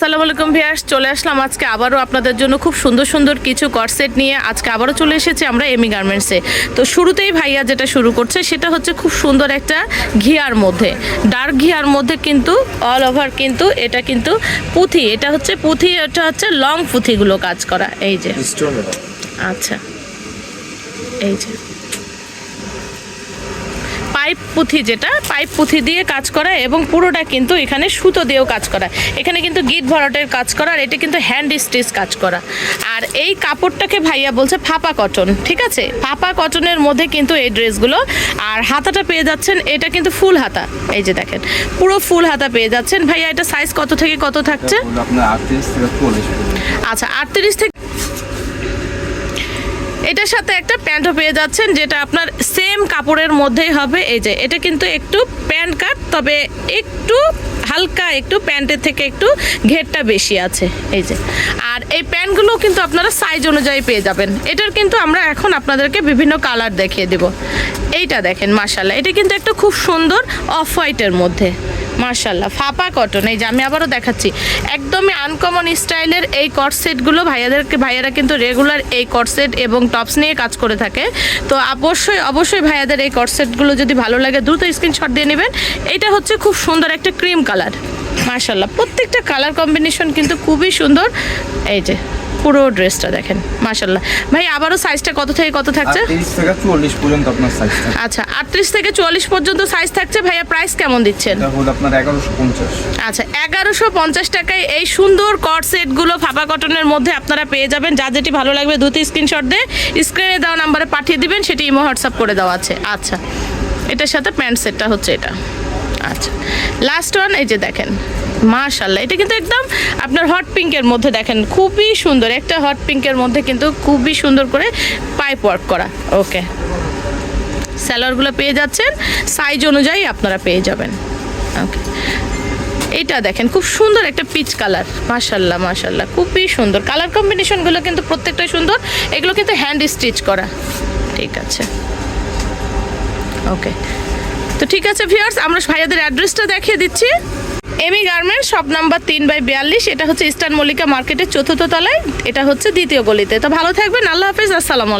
আসসালামু আলাইকুম ভিউয়ার্স, চলে আসলাম আজকে আবারও আপনাদের জন্য খুব সুন্দর সুন্দর কিছু কর্সেট নিয়ে। আজকে আবারও চলে এসেছি আমরা এমি গার্মেন্টসে। তো শুরুতেই ভাইয়া যেটা শুরু করছে সেটা হচ্ছে খুব সুন্দর একটা ঘিয়ার মধ্যে, ডার্ক ঘিয়ার মধ্যে কিন্তু অল ওভার কিন্তু এটা কিন্তু পুঁথি, এটা হচ্ছে পুঁথি, এটা হচ্ছে লং পুঁথিগুলো কাজ করা। এই যে আচ্ছা, এই যে পাইপ পুঁথি, যেটা পাইপ পুঁথি দিয়ে কাজ করা এবং পুরোটা কিন্তু এখানে সুতো দিয়েও কাজ করা, এখানে কিন্তু গিট ভরাটের কাজ করা, আর এটা কিন্তু হ্যান্ড স্টিচ কাজ করা। আর এই কাপড়টাকে ভাইয়া বলছে ফাপা কটন, ঠিক আছে, ফাপা কটনের মধ্যে কিন্তু এই ড্রেসগুলো। আর হাতাটা পেয়ে যাচ্ছেন, এটা কিন্তু ফুল হাতা, এই যে দেখেন পুরো ফুল হাতা পেয়ে যাচ্ছেন। ভাইয়া এটা সাইজ কত থেকে কত থাকছে? আচ্ছা 38 থেকে। এটার সাথে একটা প্যান্টও পেয়ে যাচ্ছেন, যেটা আপনার সেম কাপড়ের মধ্যেই হবে। এই যে এটা কিন্তু একটু প্যান্ট কাট, তবে একটু হালকা একটু প্যান্টের থেকে একটু ঘেরটা বেশি আছে। এই যে, আর এই প্যান্টগুলো কিন্তু আপনারা সাইজ অনুযায়ী পেয়ে যাবেন। এটার কিন্তু আমরা এখন আপনাদেরকে বিভিন্ন কালার দেখিয়ে দেব। এইটা দেখেন মাশাআল্লাহ, এটা কিন্তু একটা খুব সুন্দর অফ হোয়াইটের মধ্যে, মাশাআল্লাহ ফাপা কটন। এই যে আমি আবারও দেখাচ্ছি, একদমই আনকমন স্টাইলের এই কটসেটগুলো ভাইয়ারা কিন্তু রেগুলার এই কটসেট এবং টপস নিয়ে কাজ করে থাকে। তো অবশ্যই ভাইয়াদের এই কটসেটগুলো যদি ভালো লাগে দ্রুত স্ক্রিনশট দিয়ে নেবেন। এটা হচ্ছে খুব সুন্দর একটা ক্রিম কালার, মাশাআল্লাহ প্রত্যেকটা কালার কম্বিনেশন কিন্তু খুবই সুন্দর। এই যে পুরো ড্রেসটা দেখেন মাশাআল্লাহ। ভাই আবারও সাইজটা কত থেকে কত থাকছে? 38 থেকে 44 পর্যন্ত আপনার সাইজ থাকছে। আচ্ছা 38 থেকে 44 পর্যন্ত সাইজ থাকছে। ভাইয়া প্রাইস কেমন দিচ্ছেন? এটা হলো আপনার 1150। আচ্ছা 1150 টাকায় এই সুন্দর কট সেটগুলো ফাপা কটনের মধ্যে আপনারা পেয়ে যাবেন। যা যেটি ভালো লাগবে দ্রুত স্ক্রিনশট দিয়ে স্ক্রিনে দেওয়া নাম্বারে পাঠিয়ে দিবেন, সেটি ইমো হোয়াটসঅ্যাপ করে দেওয়া আছে। আচ্ছা এটার সাথে প্যান্ট সেটটা হচ্ছে এটা। আচ্ছা লাস্ট ওয়ান, এই যে দেখেন মাশাআল্লাহ, এটা কিন্তু একদম আপনার হট পিঙ্কের মধ্যে দেখেন, খুবই সুন্দর একটা হট পিঙ্কের মধ্যে কিন্তু খুবই সুন্দর করে পাইপ ওয়ার্ক করা। ওকে, স্যালোয়ারগুলো পেয়ে যাচ্ছেন সাইজ অনুযায়ী আপনারা পেয়ে যাবেন। ওকে, এইটা দেখেন খুব সুন্দর একটা পিচ কালার, মাশাআল্লাহ মাশাআল্লাহ খুবই সুন্দর কালার কম্বিনেশনগুলো কিন্তু প্রত্যেকটাই সুন্দর। এগুলো কিন্তু হ্যান্ড স্টিচ করা, ঠিক আছে। ওকে, তো ঠিক আছে ভিউয়ার্স, আমরা ভাইয়াদের অ্যাড্রেসটা দেখিয়ে দিচ্ছি। এমি গার্মেন্টস শপ নাম্বার 3/42, এটা হচ্ছে ইস্টার্ন মল্লিকা মার্কেটের 4th তলায়, এটা হচ্ছে 2য় গলিতে। তো ভালো থাকবেন, আল্লাহ হাফেজ, আসসালামু আলাইকুম।